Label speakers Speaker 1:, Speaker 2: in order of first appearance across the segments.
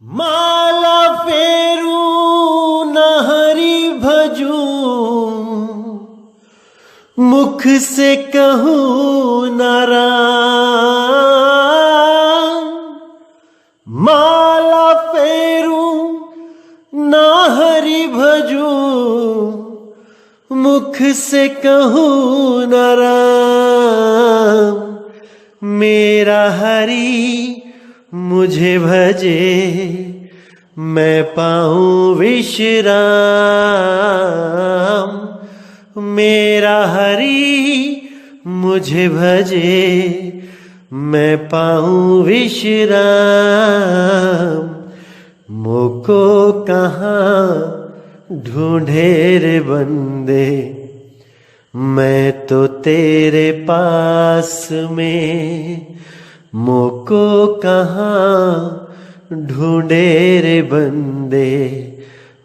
Speaker 1: माला फेरू न हरि भजू, मुख से कहूँ न राम। माला फेरू न हरि भजू, मुख से कहूँ न राम। मेरा हरि मुझे भजे, मैं पाऊं विश्राम। मेरा हरि मुझे भजे, मैं पाऊं विश्राम। मोको कहाँ ढूंढे रे बंदे, मैं तो तेरे पास में। मोको कहाँ ढूंढे रे बंदे,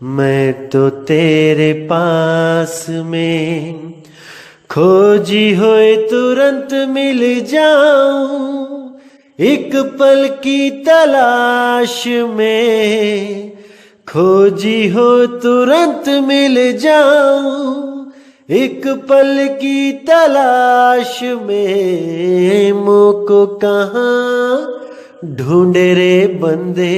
Speaker 1: मैं तो तेरे पास में। खोजी होए तुरंत मिल जाऊं, एक पल की तलाश में। खोजी हो तुरंत मिल जाऊं, एक पल की तलाश में। मोको कहाँ ढूंढे रे बंदे,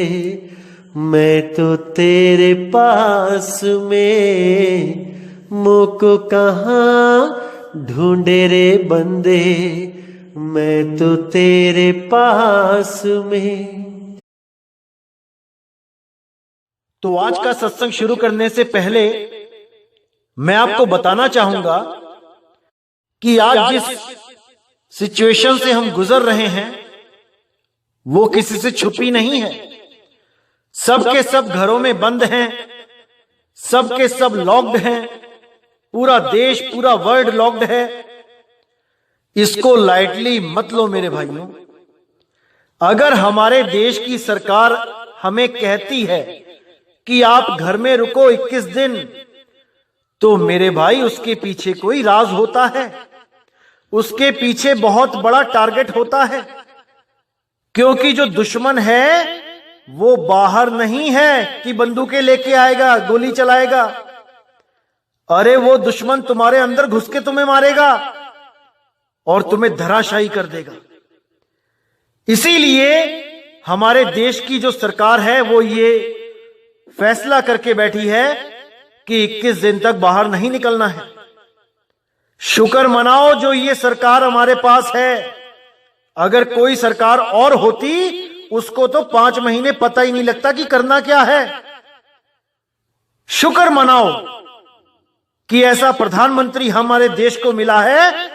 Speaker 1: मैं तो तेरे पास में। मोको कहाँ ढूंढे रे बंदे, मैं तो तेरे पास में।
Speaker 2: तो आज का सत्संग शुरू करने से पहले मैं आपको बताना चाहूंगा कि आज जिस सिचुएशन से हम गुजर रहे हैं वो किसी से छुपी नहीं है। सबके सब घरों में बंद हैं, सबके सब लॉक्ड हैं, पूरा देश पूरा वर्ल्ड लॉक्ड है। इसको लाइटली मत लो मेरे भाइयों। अगर हमारे देश की सरकार हमें कहती है कि आप घर में रुको 21 दिन, तो मेरे भाई उसके पीछे कोई राज होता है, उसके पीछे बहुत बड़ा टारगेट होता है। क्योंकि जो दुश्मन है वो बाहर नहीं है कि बंदूकें लेके आएगा, गोली चलाएगा। अरे वो दुश्मन तुम्हारे अंदर घुस के तुम्हें मारेगा और तुम्हें धराशायी कर देगा। इसीलिए हमारे देश की जो सरकार है वो ये फैसला करके बैठी है कि 21 दिन तक बाहर नहीं निकलना है। शुक्र मनाओ जो ये सरकार हमारे पास है। अगर कोई सरकार और होती, उसको तो 5 महीने पता ही नहीं लगता कि करना क्या है। शुक्र मनाओ कि ऐसा प्रधानमंत्री हमारे देश को मिला है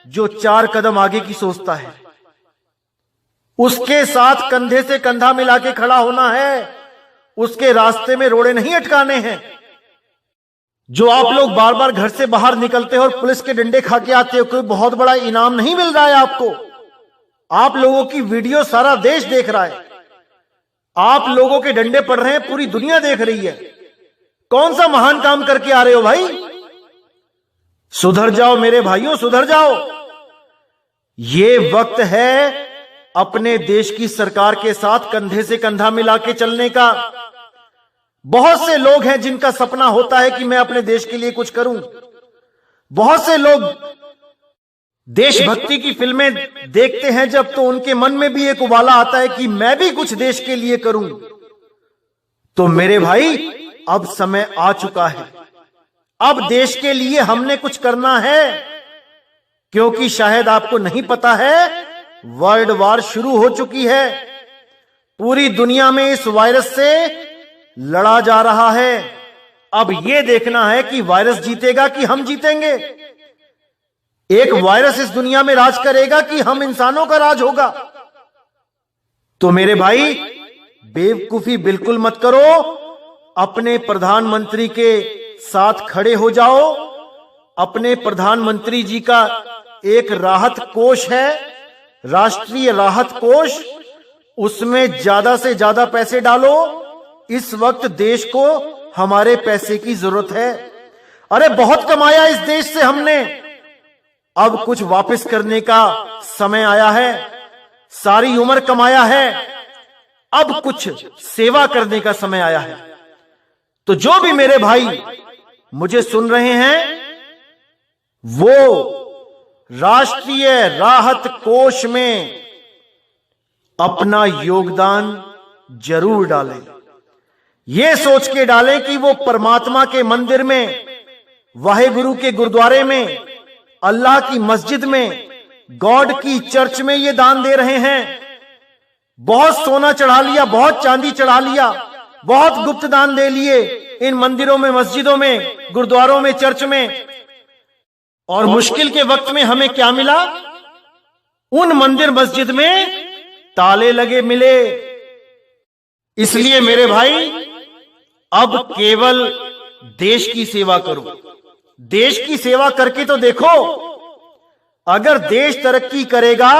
Speaker 2: जो 4 कदम आगे की सोचता है। उसके साथ कंधे से कंधा मिला के खड़ा होना है, उसके रास्ते में रोड़े नहीं अटकाने हैं। जो आप लोग बार बार घर से बाहर निकलते हो और पुलिस के डंडे खा के आते हो, कोई बहुत बड़ा इनाम नहीं मिल रहा है आपको। आप लोगों की वीडियो सारा देश देख रहा है, आप लोगों के डंडे पड़ रहे हैं, पूरी दुनिया देख रही है। कौन सा महान काम करके आ रहे हो भाई? सुधर जाओ मेरे भाइयों, सुधर जाओ। ये वक्त है अपने देश की सरकार के साथ कंधे से कंधा मिला के चलने का। बहुत से लोग हैं जिनका सपना होता है कि मैं अपने देश के लिए कुछ करूं। बहुत से लोग देशभक्ति की फिल्में देखते हैं जब, तो उनके मन में भी एक उबाला आता है कि मैं भी कुछ देश के लिए करूं। तो मेरे भाई अब समय आ चुका है, अब देश के लिए हमने कुछ करना है। क्योंकि शायद आपको नहीं पता है, वर्ल्ड वॉर शुरू हो चुकी है। पूरी दुनिया में इस वायरस से लड़ा जा रहा है। अब यह देखना है कि वायरस जीतेगा कि हम जीतेंगे। एक वायरस इस दुनिया में राज करेगा कि हम इंसानों का राज होगा। तो मेरे भाई बेवकूफी बिल्कुल मत करो, अपने प्रधानमंत्री के साथ खड़े हो जाओ। अपने प्रधानमंत्री जी का एक राहत कोष है, राष्ट्रीय राहत कोष, उसमें ज्यादा से ज्यादा पैसे डालो। इस वक्त देश को हमारे पैसे की जरूरत है। अरे बहुत कमाया इस देश से हमने, अब कुछ वापस करने का समय आया है। सारी उम्र कमाया है, अब कुछ सेवा करने का समय आया है। तो जो भी मेरे भाई मुझे सुन रहे हैं, वो राष्ट्रीय राहत कोष में अपना योगदान जरूर डालें। यह सोच के डालें कि वो परमात्मा के मंदिर में, वाहेगुरु के गुरुद्वारे में, अल्लाह की मस्जिद में, गॉड की चर्च में ये दान दे रहे हैं। बहुत सोना चढ़ा लिया, बहुत चांदी चढ़ा लिया, बहुत गुप्त दान दे लिए इन मंदिरों में, मस्जिदों में, गुरुद्वारों में, चर्च में। और मुश्किल के वक्त में हमें क्या मिला? उन मंदिर मस्जिद में ताले लगे मिले। इसलिए मेरे भाई, अब केवल देश की सेवा करो। देश की सेवा करके तो देखो, अगर देश तरक्की करेगा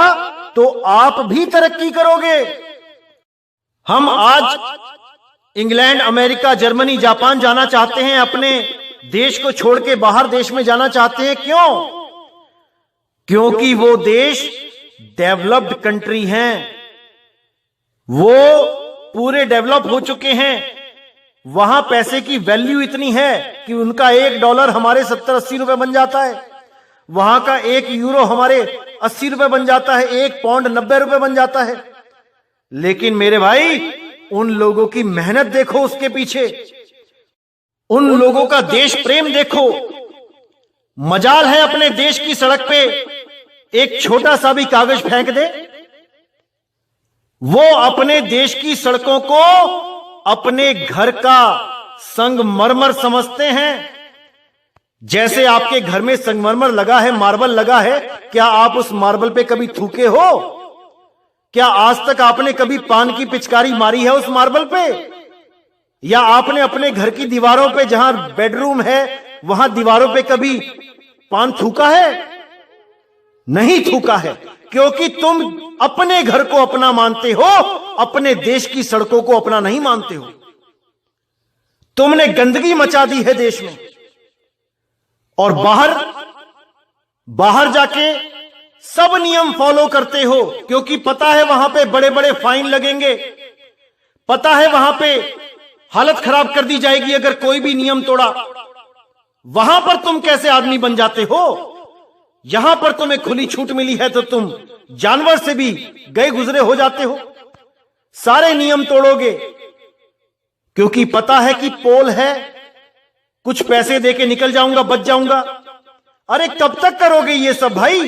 Speaker 2: तो आप भी तरक्की करोगे। हम आज इंग्लैंड, अमेरिका, जर्मनी, जापान जाना चाहते हैं, अपने देश को छोड़ के बाहर देश में जाना चाहते हैं। क्यों? क्योंकि वो देश डेवलप्ड कंट्री हैं, वो पूरे डेवलप हो चुके हैं। वहां पैसे की वैल्यू इतनी है कि उनका $1 हमारे 70-80 रुपए बन जाता है, वहां का €1 हमारे 80 रुपए बन जाता है, 1 पाउंड 90 रुपए बन जाता है। लेकिन मेरे भाई, उन लोगों की मेहनत देखो, उसके पीछे उन लोगों का देश प्रेम देखो। मजाल है अपने देश की सड़क पे एक छोटा सा भी कागज फेंक दे, वो अपने देश की सड़कों को अपने घर का संगमरमर समझते हैं। जैसे आपके घर में संगमरमर लगा है, मार्बल लगा है, क्या आप उस मार्बल पे कभी थूके हो? क्या आज तक आपने कभी पान की पिचकारी मारी है उस मार्बल पे? या आपने अपने घर की दीवारों पे, जहां बेडरूम है, वहां दीवारों पे कभी पान थूका है? नहीं थूका है, क्योंकि तुम अपने घर को अपना मानते हो, अपने देश की सड़कों को अपना नहीं मानते हो। तुमने गंदगी मचा दी है देश में, और बाहर जाके सब नियम फॉलो करते हो, क्योंकि पता है वहां पे बड़े बड़े फाइन लगेंगे, पता है वहां पे हालत खराब कर दी जाएगी अगर कोई भी नियम तोड़ा। वहां पर तुम कैसे आदमी बन जाते हो? यहां पर तुम्हें खुली छूट मिली है तो तुम जानवर से भी गए गुजरे हो जाते हो, सारे नियम तोड़ोगे, क्योंकि पता है कि पोल है, कुछ पैसे देके निकल जाऊंगा, बच जाऊंगा। अरे कब तक करोगे ये सब भाई?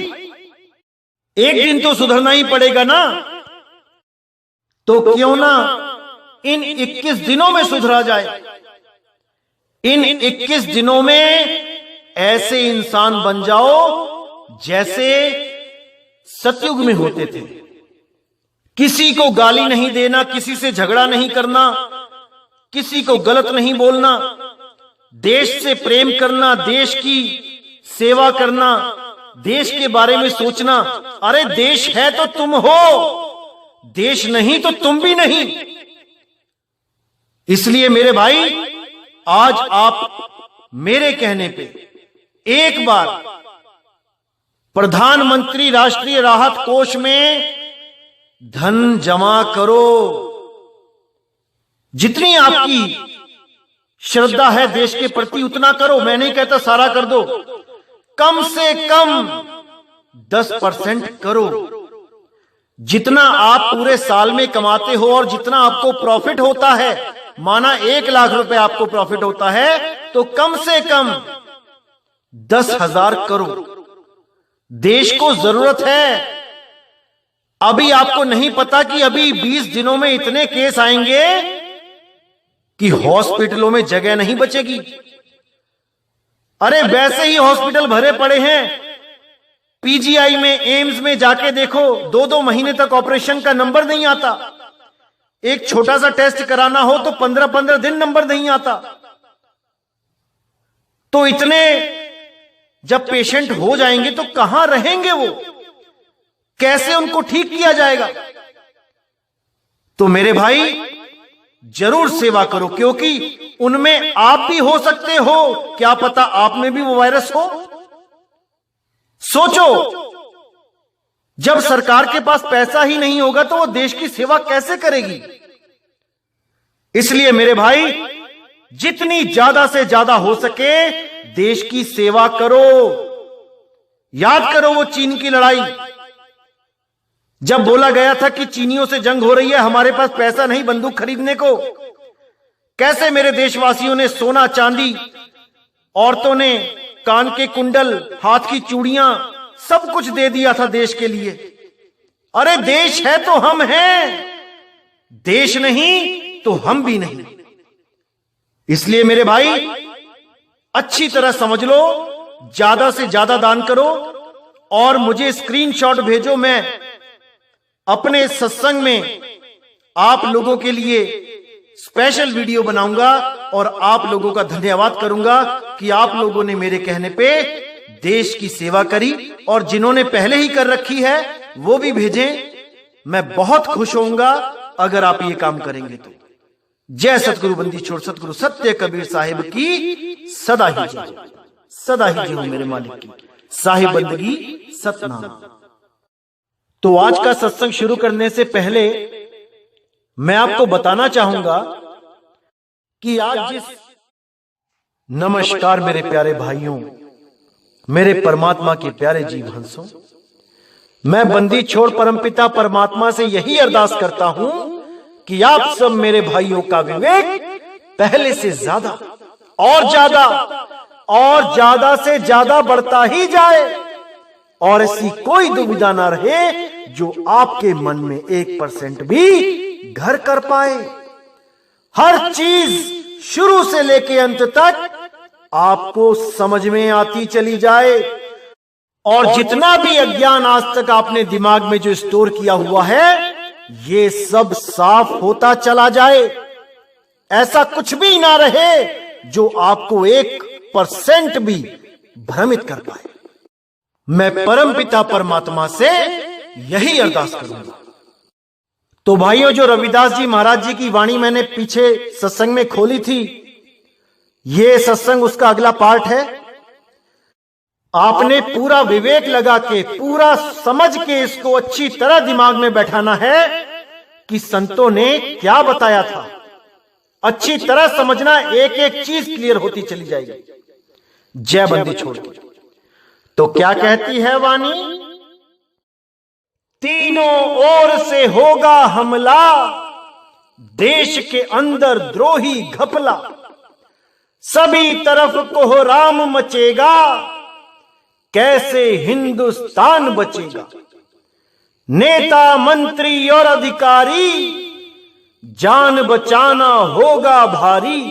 Speaker 2: एक दिन तो सुधरना ही पड़ेगा ना। तो क्यों ना इन 21 दिनों में सुधरा जाए। इन 21 दिनों में ऐसे इंसान बन जाओ जैसे सतयुग में होते थे। किसी को गाली नहीं देना, किसी से झगड़ा नहीं करना, किसी को गलत नहीं बोलना, देश से प्रेम करना, देश की सेवा करना, देश के बारे में सोचना। अरे देश है तो तुम हो, देश नहीं तो तुम भी नहीं। इसलिए मेरे भाई, आज आप मेरे कहने पे एक बार प्रधानमंत्री राष्ट्रीय राहत कोष में धन जमा करो। जितनी आपकी श्रद्धा है देश के प्रति उतना करो। मैं नहीं कहता सारा कर दो, कम से कम 10% करो। जितना आप पूरे साल में कमाते हो और जितना आपको प्रॉफिट होता है, माना 1 लाख रुपए आपको प्रॉफिट होता है, तो कम से कम 10,000 करो। देश को जरूरत है। अभी आपको नहीं पता कि अभी 20 दिनों में इतने केस आएंगे कि हॉस्पिटलों में जगह नहीं बचेगी। अरे वैसे ही हॉस्पिटल भरे पड़े हैं। पीजीआई में, एम्स में जाके देखो, 2-2 महीने तक ऑपरेशन का नंबर नहीं आता। एक छोटा सा टेस्ट कराना हो तो 15-15 दिन नंबर नहीं आता। तो इतने जब पेशेंट हो जाएंगे तो कहां रहेंगे वो? कैसे उनको ठीक किया जाएगा? तो मेरे भाई, जरूर सेवा करो, क्योंकि उनमें आप भी हो सकते हो। क्या पता आप में भी वो वायरस हो। सोचो, जब सरकार के पास पैसा ही नहीं होगा तो वो देश की सेवा कैसे करेगी? इसलिए मेरे भाई, जितनी ज्यादा से ज्यादा हो सके देश की सेवा करो। याद करो वो चीन की लड़ाई, जब बोला गया था कि चीनियों से जंग हो रही है, हमारे पास पैसा नहीं बंदूक खरीदने को, कैसे मेरे देशवासियों ने सोना चांदी, औरतों ने कान के कुंडल, हाथ की चूड़ियां, सब कुछ दे दिया था देश के लिए। अरे देश है तो हम हैं, देश नहीं तो हम भी नहीं। इसलिए मेरे भाई, अच्छी तरह समझ लो, ज्यादा से ज्यादा दान करो और मुझे स्क्रीनशॉट भेजो। मैं अपने सत्संग में आप लोगों के लिए स्पेशल वीडियो बनाऊंगा और आप लोगों का धन्यवाद करूंगा कि आप लोगों ने मेरे कहने पे देश की सेवा करी, और जिन्होंने पहले ही कर रखी है वो भी भेजें। मैं बहुत खुश होऊंगा अगर आप ये काम करेंगे तो। जय सतगुरु बंदी छोड़ सतगुरु सत्य कबीर साहिब की सदा ही जय, सदा ही जय मेरे मालिक की। साहिब बंदगी सतनाम। तो आज का सत्संग शुरू करने से पहले मैं आपको बताना चाहूंगा कि आज जिस नमस्कार मेरे प्यारे भाइयों, मेरे परमात्मा के प्यारे जीव हंसों, मैं बंदी छोड़ परमपिता परमात्मा से यही अरदास करता हूं कि आप सब मेरे भाइयों का विवेक पहले से ज्यादा और ज्यादा और ज्यादा से ज्यादा बढ़ता ही जाए, और ऐसी कोई दुविधा ना रहे जो आपके मन में 1% भी घर कर पाए। हर चीज शुरू से लेके अंत तक आपको समझ में आती चली जाए, और जितना भी अज्ञान आज तक आपने दिमाग में जो स्टोर किया हुआ है, ये सब साफ होता चला जाए। ऐसा कुछ भी ना रहे जो आपको 1% भी भ्रमित कर पाए। मैं परमपिता परमात्मा से यही अरदास करूंगा। तो भाइयों, जो रविदास जी महाराज जी की वाणी मैंने पीछे सत्संग में खोली थी, ये सत्संग उसका अगला पार्ट है। आपने पूरा विवेक लगा के, पूरा समझ के इसको अच्छी तरह दिमाग में बैठाना है कि संतों ने क्या बताया था। अच्छी तरह समझना, एक एक चीज क्लियर होती चली जाएगी। जय बंदी छोड़ के। तो क्या कहती है वाणी? तीनों ओर से होगा हमला, देश के अंदर द्रोही घपला, सभी तरफ कोहराम मचेगा, कैसे हिंदुस्तान बचेगा। नेता मंत्री और अधिकारी, जान बचाना होगा भारी,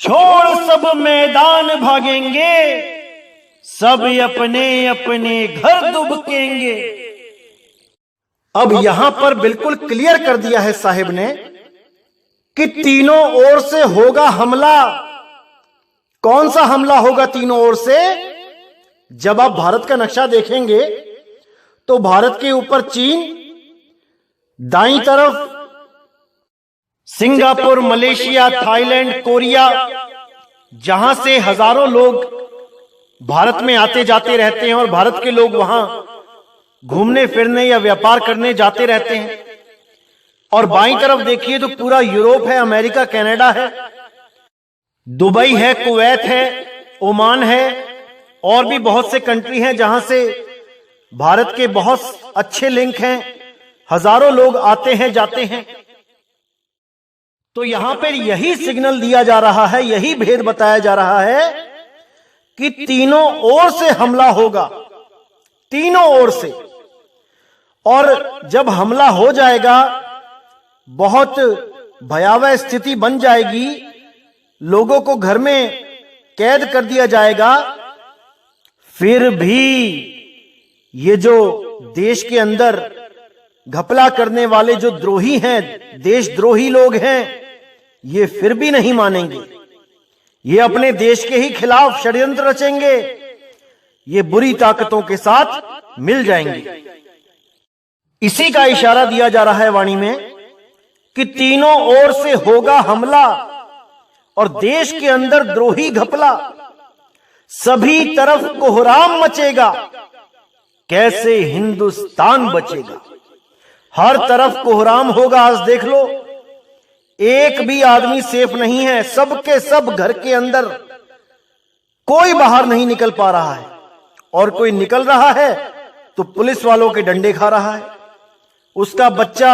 Speaker 2: छोड़ सब मैदान भागेंगे, सब अपने अपने घर दुबकेंगे। अब यहां पर बिल्कुल क्लियर कर दिया है साहिब ने कि तीनों ओर से होगा हमला। कौन सा हमला होगा तीनों ओर से? जब आप भारत का नक्शा देखेंगे तो भारत के ऊपर चीन, दाईं तरफ सिंगापुर, मलेशिया, थाईलैंड, कोरिया, जहां से हजारों लोग भारत में आते जाते रहते हैं और भारत के लोग वहां घूमने फिरने या व्यापार करने जाते रहते हैं। और बाईं तरफ देखिए तो पूरा यूरोप है, अमेरिका, कनाडा है, दुबई है, कुवैत है, ओमान है, और भी बहुत से कंट्री हैं जहां से भारत के बहुत अच्छे लिंक हैं। हजारों लोग आते हैं जाते हैं। तो यहां पर यही सिग्नल दिया जा रहा है, यही भेद बताया जा रहा है कि तीनों ओर से हमला होगा, तीनों ओर से। और जब हमला हो जाएगा, बहुत भयावह स्थिति बन जाएगी, लोगों को घर में कैद कर दिया जाएगा, फिर भी ये जो देश के अंदर घपला करने वाले जो द्रोही हैं, देशद्रोही लोग हैं, ये फिर भी नहीं मानेंगे। ये अपने देश के ही खिलाफ षड्यंत्र रचेंगे, ये बुरी ताकतों के साथ मिल जाएंगे। इसी का इशारा दिया जा रहा है वाणी में कि तीनों ओर से होगा हमला और देश के अंदर द्रोही घपला, सभी तरफ कोहराम मचेगा, कैसे हिंदुस्तान बचेगा। हर तरफ कोहराम होगा। आज देख लो, एक भी आदमी सेफ नहीं है, सबके सब घर के अंदर, कोई बाहर नहीं निकल पा रहा है, और कोई निकल रहा है तो पुलिस वालों के डंडे खा रहा है। उसका बच्चा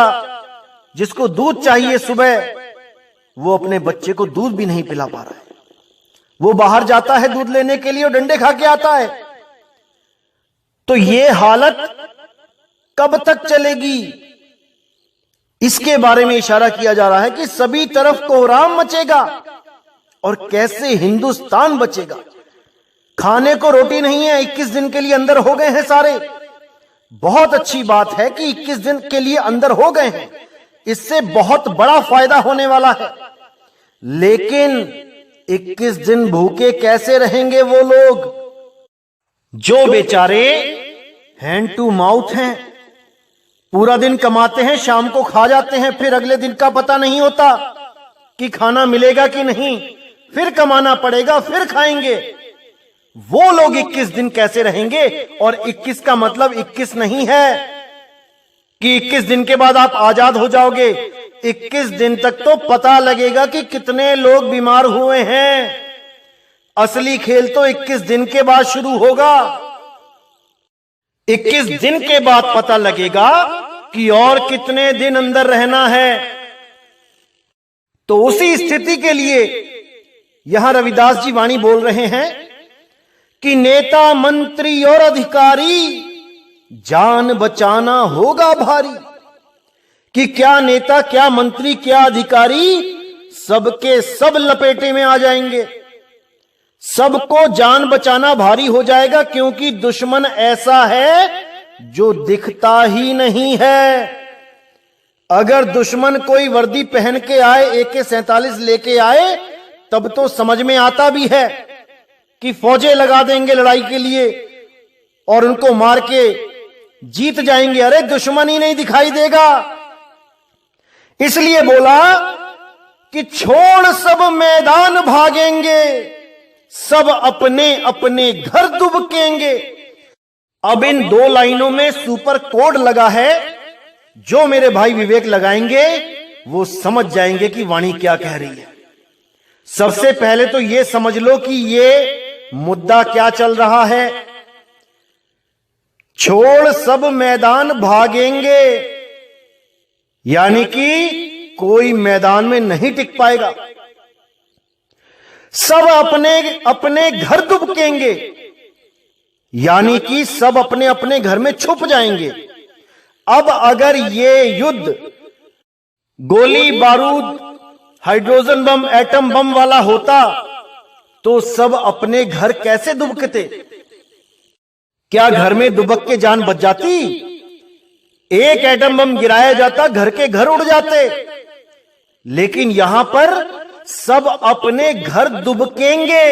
Speaker 2: जिसको दूध चाहिए सुबह, वो अपने बच्चे को दूध भी नहीं पिला पा रहा है। वो बाहर जाता है दूध लेने के लिए और डंडे खा के आता है। तो ये हालत कब तक चलेगी, इसके बारे में इशारा किया जा रहा है कि सभी तरफ कोहराम मचेगा और कैसे हिंदुस्तान बचेगा। खाने को रोटी नहीं है, 21 दिन के लिए अंदर हो गए हैं सारे। बहुत अच्छी बात है कि 21 दिन के लिए अंदर हो गए हैं, इससे बहुत बड़ा फायदा होने वाला है। लेकिन 21 दिन भूखे कैसे रहेंगे वो लोग जो बेचारे हैंड टू माउथ हैं, पूरा दिन कमाते हैं, शाम को खा जाते हैं, फिर अगले दिन का पता नहीं होता कि खाना मिलेगा कि नहीं, फिर कमाना पड़ेगा, फिर खाएंगे। वो लोग 21 दिन कैसे रहेंगे? और 21 का मतलब 21 नहीं है कि 21 दिन के बाद आप आजाद हो जाओगे। 21 दिन तक तो पता लगेगा कि कितने लोग बीमार हुए हैं। असली खेल तो 21 दिन के बाद शुरू होगा। 21 दिन के बाद पता लगेगा कि और कितने दिन अंदर रहना है। तो उसी स्थिति के लिए यहां रविदास जी वाणी बोल रहे हैं कि नेता मंत्री और अधिकारी जान बचाना होगा भारी। कि क्या नेता, क्या मंत्री, क्या अधिकारी, सबके सब लपेटे में आ जाएंगे, सबको जान बचाना भारी हो जाएगा, क्योंकि दुश्मन ऐसा है जो दिखता ही नहीं है। अगर दुश्मन कोई वर्दी पहन के आए, AK-47 लेके आए, तब तो समझ में आता भी है कि फौजें लगा देंगे लड़ाई के लिए और उनको मार के जीत जाएंगे। अरे दुश्मन ही नहीं दिखाई देगा। इसलिए बोला कि छोड़ सब मैदान भागेंगे, सब अपने अपने घर दुबकेंगे। अब इन 2 लाइनों में सुपर कोड लगा है, जो मेरे भाई विवेक लगाएंगे वो समझ जाएंगे कि वाणी क्या कह रही है। सबसे पहले तो ये समझ लो कि ये मुद्दा क्या चल रहा है। छोड़ सब मैदान भागेंगे, यानी कि कोई मैदान में नहीं टिक पाएगा। सब अपने अपने घर दुबकेंगे, यानी कि सब अपने अपने घर में छुप जाएंगे। अब अगर ये युद्ध गोली बारूद, हाइड्रोजन बम, एटम बम वाला होता तो सब अपने घर कैसे दुबकते? क्या घर में दुबक के जान बच जाती? एक एटम बम गिराया जाता, घर के घर उड़ जाते। लेकिन यहां पर सब अपने घर दुबकेंगे,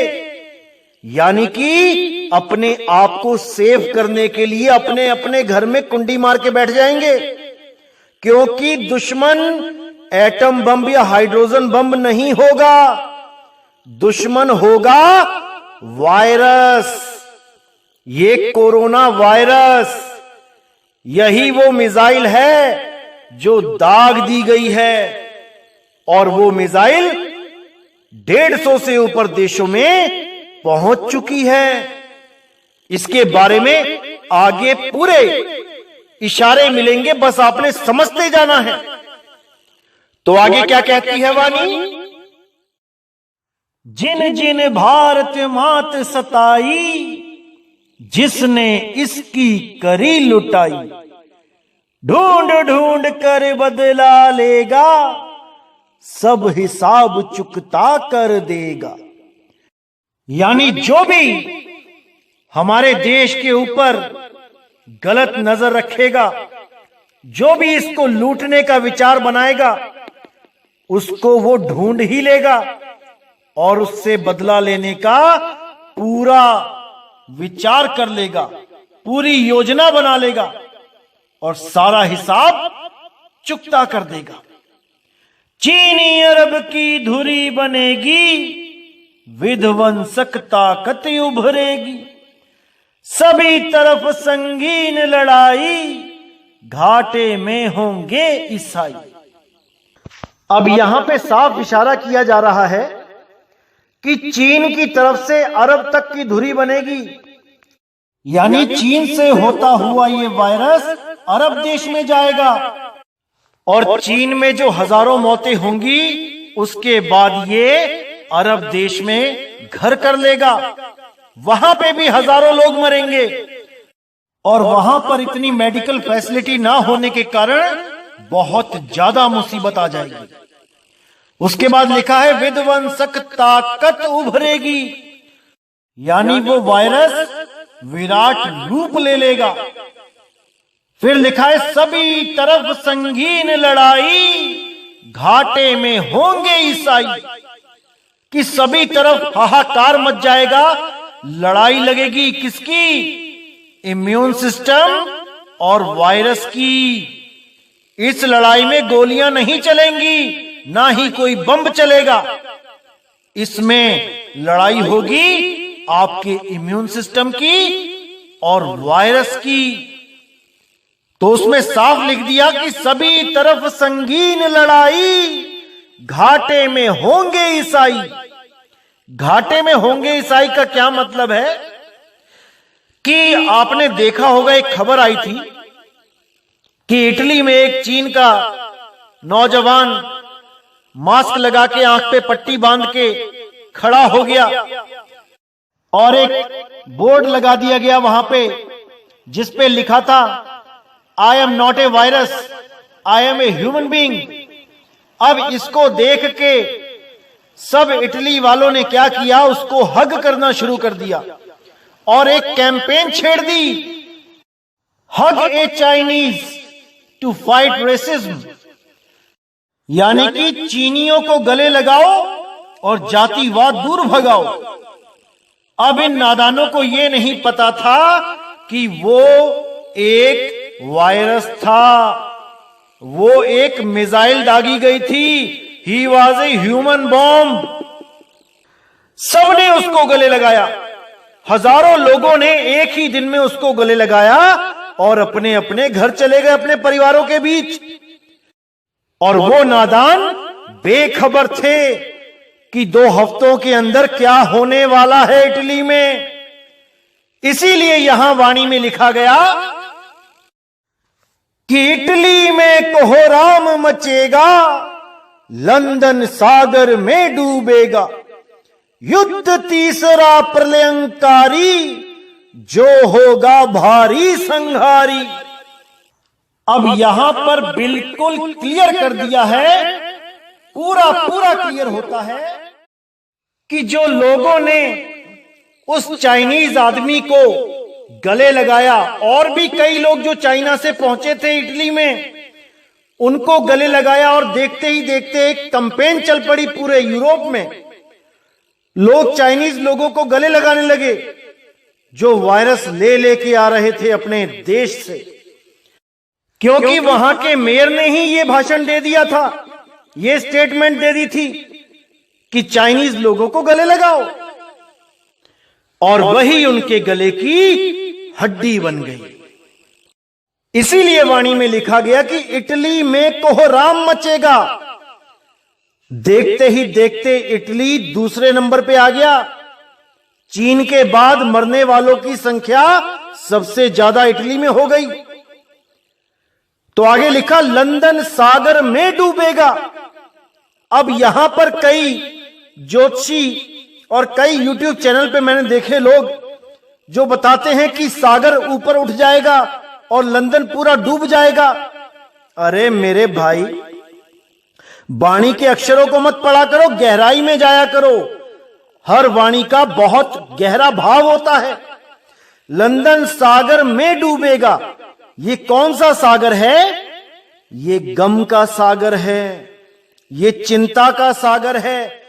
Speaker 2: यानी कि अपने आप को सेव करने के लिए अपने अपने घर में कुंडी मार के बैठ जाएंगे। क्योंकि दुश्मन एटम बम या हाइड्रोजन बम नहीं होगा, दुश्मन होगा वायरस। ये कोरोना वायरस, यही वो मिसाइल है जो दाग दी गई है, और वो मिसाइल 150 से ऊपर देशों में पहुंच चुकी है। इसके बारे में आगे पूरे इशारे मिलेंगे, बस आपने समझते जाना है। तो आगे क्या कहती है वाणी? जिन जिन भारत मात सताई, जिसने इसकी करी लुटाई, ढूंढ ढूंढ कर बदला लेगा, सब हिसाब चुकता कर देगा। यानी जो भी हमारे देश के ऊपर गलत नजर रखेगा, जो भी इसको लूटने का विचार बनाएगा, उसको वो ढूंढ ही लेगा और उससे बदला लेने का पूरा विचार कर लेगा, पूरी योजना बना लेगा और सारा हिसाब चुकता कर देगा। चीनी अरब की धुरी बनेगी, विध्वंसक ताकत उभरेगी, सभी तरफ संगीन लड़ाई, घाटे में होंगे ईसाई। अब यहां पे साफ इशारा किया जा रहा है कि चीन की तरफ से अरब तक की धुरी बनेगी, यानी चीन से होता हुआ ये वायरस अरब देश में जाएगा और चीन में जो हजारों मौतें होंगी उसके बाद ये अरब देश में घर कर लेगा। वहां पे भी हजारों लोग मरेंगे और वहां पर इतनी मेडिकल फैसिलिटी ना होने के कारण बहुत ज्यादा मुसीबत आ जाएगी। उसके बाद लिखा है विध्वंसक ताकत उभरेगी, यानी वो वायरस विराट रूप ले लेगा। फिर लिखा है सभी तरफ संगीन लड़ाई, घाटे में होंगे ईसाई, कि सभी तरफ हाहाकार मच जाएगा, लड़ाई लगेगी किसकी? इम्यून सिस्टम और वायरस की। इस लड़ाई में गोलियां नहीं चलेंगी, ना ही कोई बम चलेगा। इसमें लड़ाई होगी आपके इम्यून सिस्टम की और वायरस की। तो उसमें साफ लिख दिया कि सभी तरफ संगीन लड़ाई, घाटे में होंगे ईसाई। घाटे में होंगे ईसाई का क्या मतलब है कि आपने देखा होगा, एक खबर आई थी कि इटली में एक चीन का नौजवान मास्क लगा के आंख पे पट्टी बांध के खड़ा हो गया और एक बोर्ड लगा दिया गया वहां पे जिस पे लिखा था I am not a virus, I am a human being. अब इसको देख के सब इटली वालों ने क्या किया, उसको हग करना शुरू कर दिया और एक कैंपेन छेड़ दी, हग ए चाइनीज टू फाइट रेसिज्म, यानी कि चीनियों को गले लगाओ और जातिवाद दूर भगाओ। अब इन नादानों को यह नहीं पता था कि वो एक वायरस था, वो एक मिसाइल दागी गई थी, he was a human bomb. सबने उसको गले लगाया, हजारों लोगों ने एक ही दिन में उसको गले लगाया और अपने अपने घर चले गए, अपने परिवारों के बीच। और वो नादान बेखबर थे कि 2 हफ्तों के अंदर क्या होने वाला है इटली में। इसीलिए यहां वाणी में लिखा गया कि इटली में कोहराम मचेगा, लंदन सागर में डूबेगा, युद्ध तीसरा प्रलयंकारी, जो होगा भारी संहारी। अब यहां पर बिल्कुल क्लियर कर दिया है, पूरा क्लियर होता है कि जो लोगों ने उस चाइनीज आदमी को गले लगाया, और भी कई लोग जो चाइना से पहुंचे थे इटली में, उनको गले लगाया और देखते ही देखते एक कैंपेन चल पड़ी पूरे यूरोप में। लोग चाइनीज लोगों को गले लगाने लगे जो वायरस लेके आ रहे थे अपने देश से, क्योंकि वहां के मेयर ने ही ये भाषण दे दिया था, ये स्टेटमेंट दे दी थी कि चाइनीज लोगों को गले लगाओ, और वही उनके गले की हड्डी बन गई। इसीलिए वाणी में लिखा गया कि इटली में कोहराम मचेगा। देखते ही देखते इटली दूसरे नंबर पे आ गया। चीन के बाद मरने वालों की संख्या सबसे ज्यादा इटली में हो गई। तो आगे लिखा लंदन सागर में डूबेगा। अब यहां पर कई ज्योतिषी और कई यूट्यूब चैनल पे मैंने देखे लोग जो बताते हैं कि सागर ऊपर उठ जाएगा और लंदन पूरा डूब जाएगा। अरे मेरे भाई, वाणी के अक्षरों को मत पढ़ा करो, गहराई में जाया करो। हर वाणी का बहुत गहरा भाव होता है। लंदन सागर में डूबेगा, ये कौन सा सागर है? ये गम का सागर है, ये चिंता का सागर है।